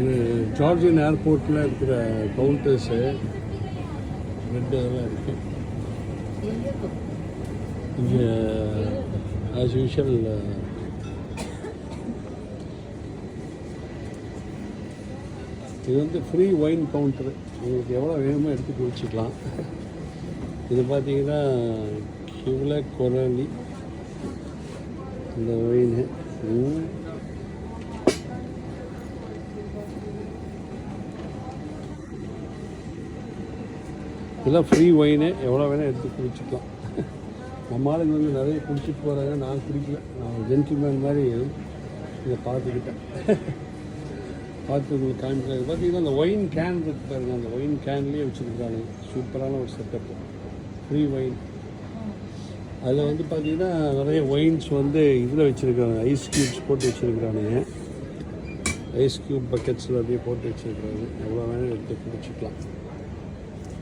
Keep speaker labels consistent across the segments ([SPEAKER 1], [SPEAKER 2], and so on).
[SPEAKER 1] இது ஜார்ஜியன் ஏர்போர்ட்டில் இருக்கிற கவுண்டர்ஸு ரெண்டு இதெல்லாம் இருக்குது. இங்கே ஆஸ் யூஷுவல் இது வந்து ஃப்ரீ ஒயின் கவுண்டரு. உங்களுக்கு எவ்வளோ வேணுமோ எடுத்து குடிச்சிக்கலாம். இது பார்த்தீங்கன்னா கிவ்ல கொரலி இந்த ஒயின். இதெல்லாம் ஃப்ரீ ஒயினு, எவ்வளோ வேணால் எடுத்து குடிச்சிக்கலாம். நம்ம ஆளுங்க வந்து நிறைய குடிச்சிட்டு போகிறாங்க, நான் குடிக்கல. நான் ஜென்டில்மேன் மாதிரி இதை பார்த்துக்கிட்டேன். பார்த்து உங்களுக்கு காமிக்கிறாங்க. பார்த்தீங்கன்னா அந்த ஒயின் கேன் இருக்கு பாருங்கள், அந்த ஒயின் கேன்லேயே வச்சுருக்காங்க. சூப்பரான ஒரு செட்டப்பு, ஃப்ரீ ஒயின். அதில் வந்து பார்த்திங்கன்னா நிறைய ஒயின்ஸ் வந்து இதில் வச்சுருக்காங்க, ஐஸ் க்யூப்ஸ் போட்டு வச்சுருக்குறானுங்க. ஐஸ் க்யூப் பக்கெட்ஸில் அப்படியே போட்டு வச்சுருக்குறாங்க. எவ்வளோ வேணும் எடுத்து குடிச்சிக்கலாம்.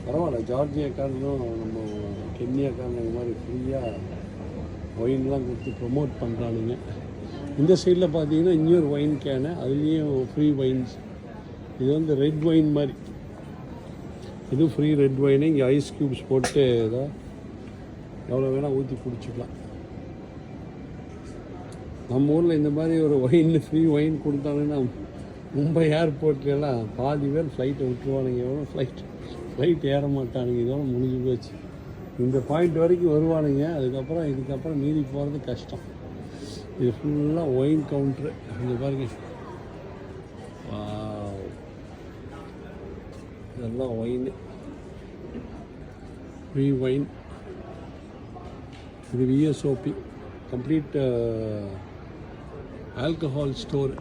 [SPEAKER 1] பரவாயில்ல, ஜார்ஜியாக்காரனும் நம்ம கென்யாக்காரன் இந்த மாதிரி ஃப்ரீயாக ஒயின்லாம் கொடுத்து ப்ரொமோட் பண்ணுறானுங்க. இந்த சைடில் பார்த்தீங்கன்னா இன்னொரு ஒயின் கேனு, அதுலேயும் ஃப்ரீ ஒயின்ஸ். இது வந்து ரெட் ஒயின் மாதிரி, இது ஃப்ரீ ரெட் ஒயினு. இங்கே ஐஸ் க்யூப்ஸ் போட்டு ஏதோ எவ்வளோ வேணால் ஊற்றி குடிச்சிக்கலாம். நம்ம ஊரில் இந்த மாதிரி ஒரு ஒயின் ஃப்ரீ ஒயின் கொடுத்தாங்கன்னா மும்பை ஏர்போர்ட்லாம் பாதி பேர் ஃப்ளைட்டை விட்டுருவானுங்க. எவ்வளோ ஃப்ளைட் ஏற மாட்டானுங்க. இதோட முடிஞ்சு போச்சு. இந்த பாயிண்ட் வரைக்கும் வருவானுங்க. இதுக்கப்புறம் மீறி போகிறது கஷ்டம். இது ஃபுல்லாக ஒயின் கவுண்ட்ரு. இங்கே பாருங்க, இதெல்லாம் ஒயின், ஃப்ரீ ஒயின். இது விஎஸ்ஓபி கம்ப்ளீட் ஆல்கஹால் ஸ்டோர்.